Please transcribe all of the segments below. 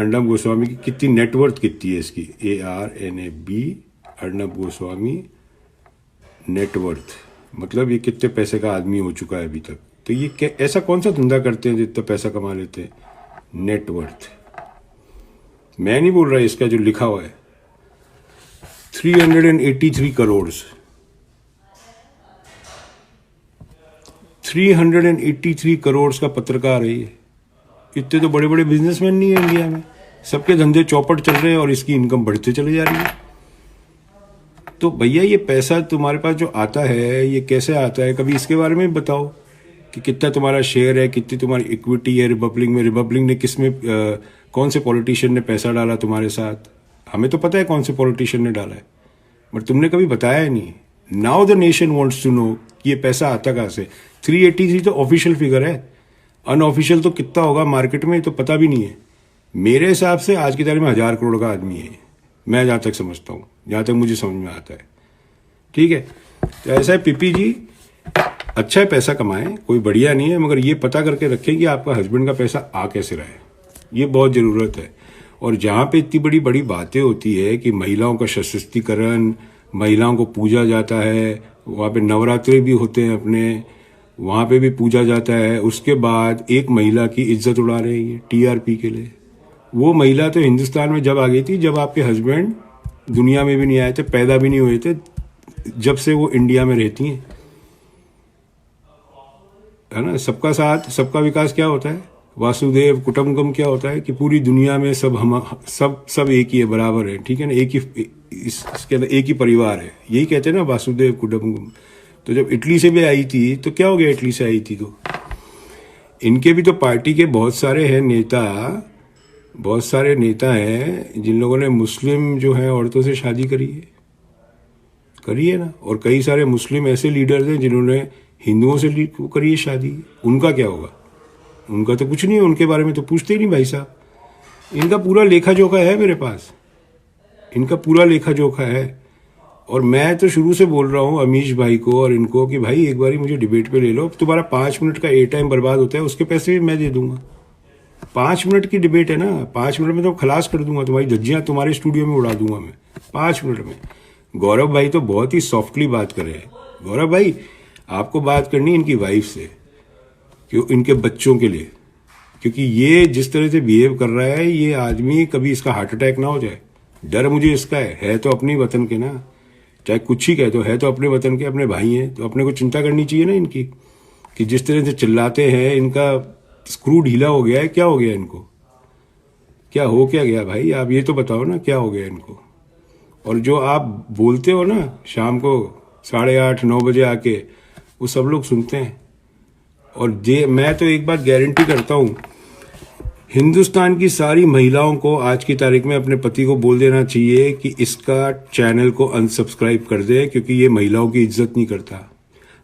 अर्नब गोस्वामी की कितनी नेटवर्थ कितनी है इसकी, ARNAB, अर्नब गोस्वामी नेटवर्थ, मतलब ये कितने पैसे का आदमी हो चुका है अभी तक। तो ये ऐसा कौन सा धंधा करते हैं जितना पैसा कमा लेते हैं, नेटवर्थ। मैं नहीं बोल रहा, इसका जो लिखा हुआ है 383 करोड़, 383 करोड़ का पत्रकार है ये। इतने तो बड़े बड़े बिजनेसमैन नहीं है इंडिया में, सबके धंधे चौपट चल रहे हैं और इसकी इनकम बढ़ते चले जा रही है। तो भैया ये पैसा तुम्हारे पास जो आता है ये कैसे आता है, कभी इसके बारे में बताओ कि कितना तुम्हारा शेयर है, कितनी तुम्हारी इक्विटी है रिपब्लिक में, रिपब्लिक ने किस में कौन से पॉलिटिशियन ने पैसा डाला तुम्हारे साथ। हमें तो पता है कौन से पॉलिटिशियन ने डाला है, बट तुमने कभी बताया नहीं। Now the nation wants to know कि ये पैसा आता कहाँ से। 383 तो ऑफिशियल फिगर है, अनऑफिशियल तो कितना होगा मार्केट में तो पता भी नहीं है। मेरे हिसाब से आज की तारीख में 1000 करोड़ का आदमी है, मैं जहाँ तक समझता हूँ, जहाँ तक मुझे समझ में आता है। ठीक है, तो ऐसा है पीपी जी, अच्छा है पैसा कमाएं, कोई बढ़िया नहीं है, मगर ये पता करके रखें कि आपका हस्बैंड का पैसा आ कैसे रहा है, ये बहुत ज़रूरत है। और जहाँ पे इतनी बड़ी बड़ी बातें होती है कि महिलाओं का सशक्तिकरण, महिलाओं को पूजा जाता है, वहाँ पे नवरात्रि भी होते हैं अपने, वहाँ पे भी पूजा जाता है, उसके बाद एक महिला की इज्जत उड़ा रहे हैं TRP के लिए। वो महिला तो हिंदुस्तान में जब आ गई थी जब आपके हस्बैंड दुनिया में भी नहीं आए थे, पैदा भी नहीं हुए थे, जब से वो इंडिया में रहती हैं, है ना। सबका साथ सबका विकास क्या होता है, वासुदेव कुटुंबकम क्या होता है कि पूरी दुनिया में सब एक ही है, बराबर है, ठीक है ना, एक ही इसके अंदर एक ही परिवार है, यही कहते हैं ना वासुदेव कुटुंबकम। तो जब इटली से भी आई थी तो क्या हो गया, इटली से आई थी तो इनके भी तो पार्टी के बहुत सारे हैं नेता, बहुत सारे नेता हैं जिन लोगों ने मुस्लिम जो है औरतों से शादी करी है ना, और कई सारे मुस्लिम ऐसे लीडर्स हैं जिन्होंने हिंदुओं से करी है शादी। उनका क्या होगा, उनका तो कुछ नहीं है, उनके बारे में तो पूछते ही नहीं भाई साहब। इनका पूरा लेखा जोखा है मेरे पास, इनका पूरा लेखा जोखा है। और मैं तो शुरू से बोल रहा हूँ अमीश भाई को और इनको कि भाई एक बारी मुझे डिबेट पे ले लो, तुम्हारा 5 मिनट का एयर टाइम बर्बाद होता है, उसके पैसे भी मैं दे दूंगा। 5 मिनट की डिबेट है ना, 5 मिनट में तो खलास कर दूंगा, तुम्हारी धज्जियां तुम्हारे स्टूडियो में उड़ा दूंगा मैं 5 मिनट में। गौरव भाई तो बहुत ही सॉफ्टली बात कर रहे हैं। गौरव भाई आपको बात करनी इनकी वाइफ से, क्यों, इनके बच्चों के लिए, क्योंकि ये जिस तरह से बिहेव कर रहा है ये आदमी कभी इसका हार्ट अटैक ना हो जाए, डर मुझे इसका है तो अपनी वतन के ना, चाहे कुछ ही कहे तो है तो अपने वतन के, अपने भाई हैं, तो अपने को चिंता करनी चाहिए ना इनकी, कि जिस तरह से चिल्लाते हैं इनका स्क्रू ढीला हो गया है, क्या हो गया इनको, क्या हो क्या गया भाई, आप ये तो बताओ ना क्या हो गया इनको। और जो आप बोलते हो ना शाम को 8:30-9 बजे आके, वो सब लोग सुनते हैं। और मैं तो एक बात गारंटी करता हूँ, हिंदुस्तान की सारी महिलाओं को आज की तारीख में अपने पति को बोल देना चाहिए कि इसका चैनल को अनसब्सक्राइब कर दे, क्योंकि ये महिलाओं की इज्जत नहीं करता।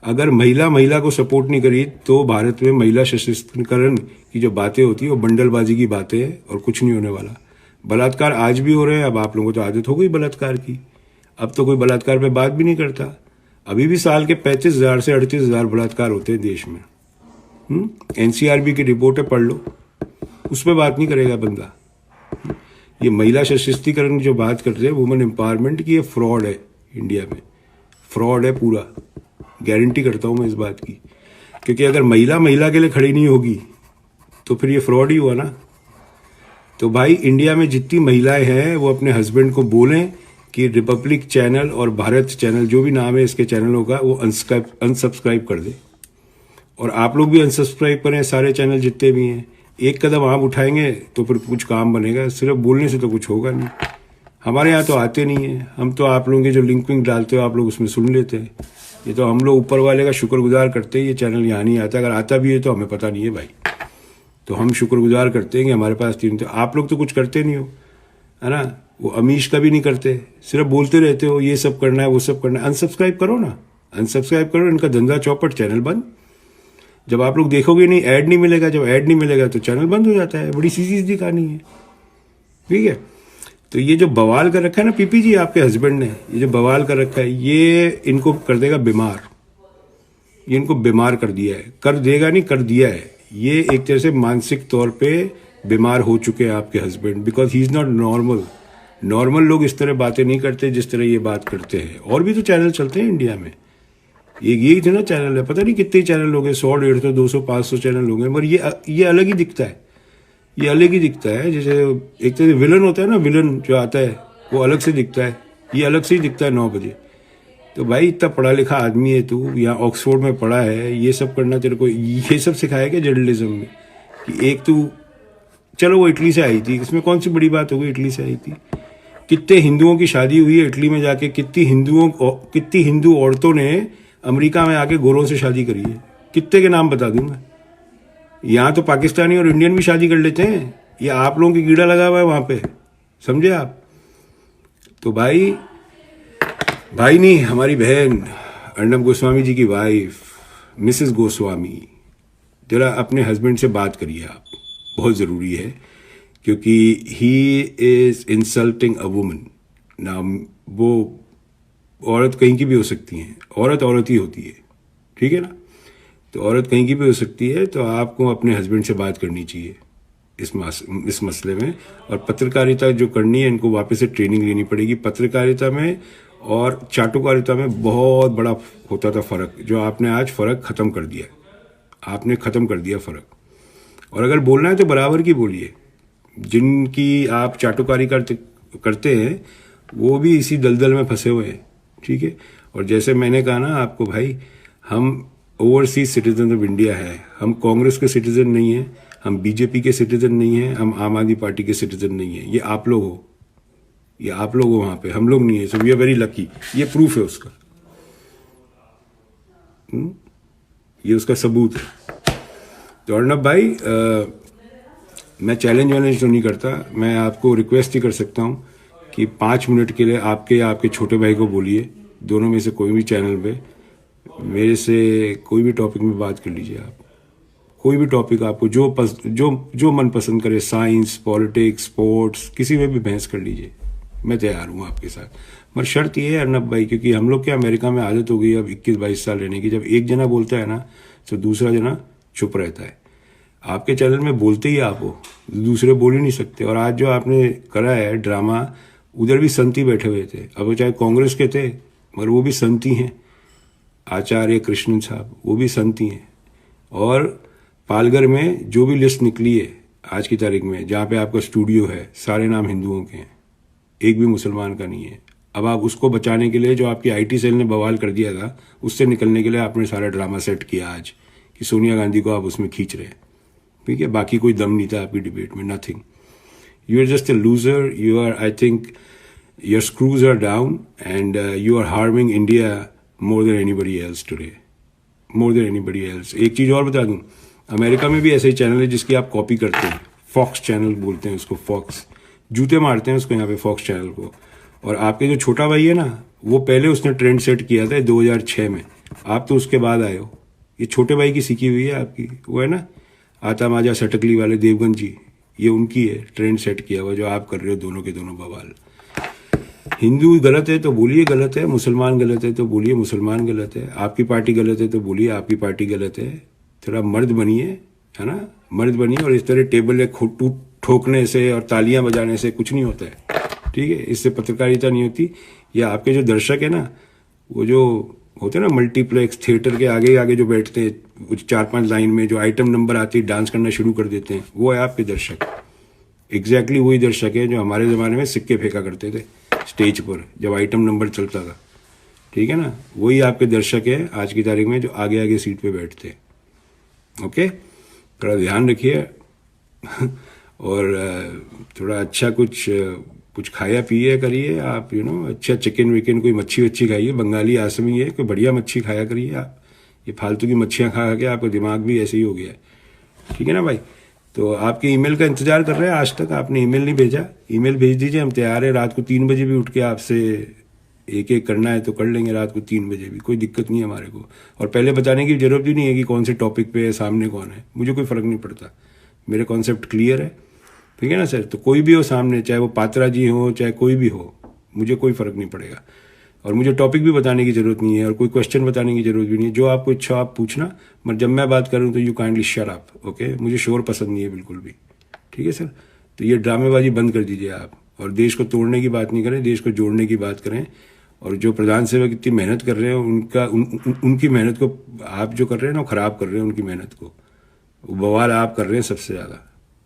अगर महिला को सपोर्ट नहीं करी तो भारत में महिला सशक्तिकरण की जो बातें होती है वो बंडलबाजी की बातें है और कुछ नहीं होने वाला। बलात्कार आज भी हो रहे हैं, अब आप लोगों को तो आदत हो गई बलात्कार की, अब तो कोई बलात्कार पे बात भी नहीं करता। अभी भी साल के 35,000 से 38,000 बलात्कार होते हैं देश में। NCRB की रिपोर्ट है, पढ़ लो, उस पर बात नहीं करेगा बंदा। ये महिला सशक्तिकरण की जो बात करते हैं वुमेन एम्पावरमेंट की, ये फ्रॉड है, इंडिया में फ्रॉड है पूरा, गारंटी करता हूं मैं इस बात की। क्योंकि अगर महिला के लिए खड़ी नहीं होगी तो फिर ये फ्रॉड ही हुआ ना। तो भाई इंडिया में जितनी महिलाएं हैं वो अपने हस्बैंड को बोलें कि रिपब्लिक चैनल और भारत चैनल, जो भी नाम है इसके चैनलों का, वो अनसब्सक्राइब कर दे। और आप लोग भी अनसब्सक्राइब करें सारे चैनल जितने भी हैं। एक कदम आप उठाएंगे तो फिर कुछ काम बनेगा, सिर्फ बोलने से तो कुछ होगा नहीं। हमारे यहाँ तो आते नहीं है, हम तो आप लोगों के जो लिंक विंक डालते हो आप लोग उसमें सुन लेते हैं। ये तो हम लोग ऊपर वाले का शुक्रगुजार करते हैं, ये चैनल यहाँ नहीं आता, अगर आता भी है तो हमें पता नहीं है भाई, तो हम शुक्रगुजार करते हैं कि हमारे पास 3। तो आप लोग तो कुछ करते नहीं हो, है ना। वो अमीश का भी नहीं करते, सिर्फ बोलते रहते हो ये सब करना है वो सब करना है। अनसब्सक्राइब करो ना, अनसब्सक्राइब करो, इनका धंधा चौपट, चैनल बंद। जब आप लोग देखोगे नहीं, ऐड नहीं मिलेगा, जब ऐड नहीं मिलेगा तो चैनल बंद हो जाता है। बड़ी सीधी कहानी है, ठीक है। तो ये जो बवाल कर रखा है ना पीपी जी आपके हस्बैंड ने, ये जो बवाल कर रखा है ये इनको कर देगा बीमार, ये इनको बीमार कर दिया है, कर देगा नहीं कर दिया है। ये एक तरह से मानसिक तौर पे बीमार हो चुके हैं आपके husband, because he is not normal. Normal लोग इस तरह बातें नहीं करते जिस तरह ये बात करते हैं। और भी तो चैनल चलते हैं इंडिया में, यही थे ना चैनल है, पता नहीं कितने चैनल हो गए, 100, 150, 200, 500 चैनल हो गए, मगर ये अलग ही दिखता है, ये अलग ही दिखता है। जैसे एक तो विलन होता है ना, विलन जो आता है वो अलग से दिखता है, ये अलग से ही दिखता है 9 बजे। तो भाई इतना पढ़ा लिखा आदमी है तू, यहाँ ऑक्सफोर्ड में पढ़ा है, ये सब करना तेरे को ये सब सिखाया क्या जर्नलिज्म में? कि एक तू, चलो वो इटली से आई थी, इसमें कौन सी बड़ी बात हो गई, इटली से आई थी। कितने हिंदुओं की शादी हुई है इटली में जाके, कितनी हिंदू औरतों ने अमेरिका में आके गोरों से शादी करी है, कितने के नाम बता दूंगा। यहाँ तो पाकिस्तानी और इंडियन भी शादी कर लेते हैं, ये आप लोगों की कीड़ा लगा हुआ है वहां पे, समझे आप? तो भाई नहीं, हमारी बहन अर्नब गोस्वामी जी की वाइफ मिसेस गोस्वामी, जरा अपने हस्बैंड से बात करिए आप, बहुत ज़रूरी है, क्योंकि he is insulting a woman. ना वो औरत कहीं की भी हो सकती है, औरत ही होती है, ठीक है ना? तो औरत कहीं की भी हो सकती है, तो आपको अपने हस्बैंड से बात करनी चाहिए इस मसले में। और पत्रकारिता जो करनी है, इनको वापस से ट्रेनिंग लेनी पड़ेगी। पत्रकारिता में और चाटुकारिता में बहुत बड़ा होता था फ़र्क, जो आपने आज फ़र्क ख़त्म कर दिया, आपने ख़त्म कर दिया फ़र्क। और अगर बोलना है तो बराबर की बोलिए। जिनकी आप चाटुकारी करते हैं वो भी इसी दलदल में फंसे हुए हैं, ठीक है? और जैसे मैंने कहा ना आपको भाई, हम ओवरसीज सिटीजन ऑफ इंडिया है, हम कांग्रेस के सिटीजन नहीं है, हम बीजेपी के सिटीजन नहीं है, हम आम आदमी पार्टी के सिटीजन नहीं है। ये आप लोग हो, ये आप लोग हो वहां पे, हम लोग नहीं है। So we are very lucky, ये प्रूफ है उसका, ये उसका सबूत है। तो अर्नब भाई, मैं चैलेंज वैलेंज तो नहीं करता, मैं आपको रिक्वेस्ट ही कर सकता हूँ कि 5 मिनट के लिए आपके छोटे भाई को बोलिए, दोनों में से कोई भी चैनल पे मेरे से कोई भी टॉपिक में बात कर लीजिए आप। कोई भी टॉपिक आपको जो मन पसंद करे, साइंस, पॉलिटिक्स, स्पोर्ट्स, किसी में भी बहस कर लीजिए, मैं तैयार हूँ आपके साथ। मगर शर्त ये है अर्नब भाई, क्योंकि हम लोग क्या अमेरिका में आदत हो गई अब 21-22 साल रहने की, जब एक जना बोलता है ना तो दूसरा जना चुप रहता है। आपके चैनल में बोलते ही आप हो, दूसरे बोल ही नहीं सकते। और आज जो आपने करा है ड्रामा, उधर भी संती बैठे हुए थे, अब वो चाहे कांग्रेस के थे मगर वो भी संती हैं। आचार्य कृष्णन साहब वो भी संती हैं। और पालघर में जो भी लिस्ट निकली है आज की तारीख में, जहाँ पे आपका स्टूडियो है, सारे नाम हिंदुओं के हैं, एक भी मुसलमान का नहीं है। अब आप उसको बचाने के लिए, जो आपकी आईटी सेल ने बवाल कर दिया था, उससे निकलने के लिए आपने सारा ड्रामा सेट किया आज कि सोनिया गांधी को आप उसमें खींच रहे हैं, ठीक है? बाकी कोई दम नहीं था आपकी डिबेट में, nothing. You are just a loser, you are, I think your screws are down and you are harming India more than anybody else today, more than anybody else. एक चीज़ और बता दूं, अमेरिका में भी ऐसे ही चैनल है जिसकी आप कॉपी करते हैं, फॉक्स चैनल बोलते हैं उसको, फॉक्स, जूते मारते हैं उसको यहाँ पे, फॉक्स चैनल को। और आपके जो छोटा भाई है ना, वो पहले उसने ट्रेंड सेट किया था 2006 में, आप तो उसके बाद आए हो। ये छोटे भाई की सीखी हुई है आपकी, वो है ना आता माजा सटकली वाले देवगन जी, ये उनकी है, ट्रेंड सेट किया हुआ जो आप कर रहे हो, दोनों के दोनों बवाल। हिंदू गलत है तो बोलिए गलत है, मुसलमान गलत है तो बोलिए मुसलमान गलत है, आपकी पार्टी गलत है तो बोलिए आपकी पार्टी गलत है। थोड़ा मर्द बनिए, है ना, मर्द बनिए। और इस तरह टेबल ठोकने से और तालियां बजाने से कुछ नहीं होता है, ठीक है? इससे पत्रकारिता नहीं होती। या आपके जो दर्शक है ना, वो जो होते हैं ना मल्टीप्लेक्स थिएटर के आगे आगे जो बैठते हैं, कुछ 4-5 लाइन में जो आइटम नंबर आती है, डांस करना शुरू कर देते हैं, वो है आपके दर्शक। एग्जैक्टली वही दर्शक है जो हमारे ज़माने में सिक्के फेंका करते थे स्टेज पर जब आइटम नंबर चलता था, ठीक है ना? वही आपके दर्शक है आज की तारीख में जो आगे आगे सीट पे बैठते हैं। ओके, थोड़ा ध्यान रखिए और थोड़ा अच्छा कुछ खाया पिए करिए आप, अच्छा चिकन विकन, कोई मच्छी वच्छी खाइए, बंगाली आसमी है, कोई बढ़िया मच्छी खाया करिए आप। ये फालतू की मच्छियाँ खा के आपका दिमाग भी ऐसे ही हो गया है, ठीक है ना भाई? तो आपके ईमेल का इंतजार कर रहे हैं, आज तक आपने ईमेल नहीं भेजा, ईमेल भेज दीजिए, हम तैयार है। रात को 3 बजे भी उठ के आपसे एक करना है तो कर लेंगे, रात को 3 बजे भी, कोई दिक्कत नहीं है हमारे को। और पहले बताने की जरूरत भी नहीं है कि कौन से टॉपिक पे है, सामने कौन है, मुझे कोई फर्क नहीं पड़ता, मेरे कॉन्सेप्ट क्लियर है, ठीक है ना सर? तो कोई भी हो सामने, चाहे वो पात्रा जी हो चाहे कोई भी हो, मुझे कोई फर्क नहीं पड़ेगा। और मुझे टॉपिक भी बताने की जरूरत नहीं है और कोई क्वेश्चन बताने की जरूरत भी नहीं है, जो आपको इच्छा आप पूछना, मगर जब मैं बात करूं तो you kindly shut up, okay? मुझे शोर पसंद नहीं है बिल्कुल भी, ठीक है सर। तो ये ड्रामेबाजी बंद कर दीजिए आप, और देश को तोड़ने की बात नहीं करें, देश को जोड़ने की बात करें। और जो प्रधान सेवक इतनी मेहनत कर रहे हैं उनकी मेहनत को आप जो कर रहे हैं ना, वो खराब कर रहे हैं उनकी मेहनत को। वो बवाल आप कर रहे हैं सबसे ज़्यादा,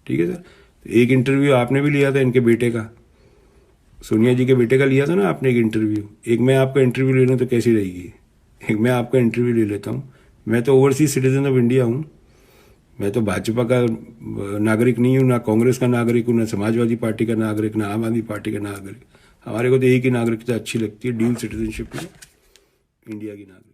ठीक है सर। तो एक इंटरव्यू आपने भी लिया था इनके बेटे का, सोनिया जी के बेटे का लिया था ना आपने एक इंटरव्यू। एक मैं आपका इंटरव्यू ले लूँ तो कैसी रहेगी? एक मैं आपका इंटरव्यू ले लेता हूँ। मैं तो ओवरसीज सिटीजन ऑफ इंडिया हूँ, मैं तो भाजपा का नागरिक नहीं हूँ, ना कांग्रेस का नागरिक हूँ, ना समाजवादी पार्टी का नागरिक, ना आम आदमी पार्टी का नागरिक। हमारे को तो एक ही नागरिकता अच्छी लगती है, ड्यूल सिटीजनशिप में, इंडिया की नागरिक।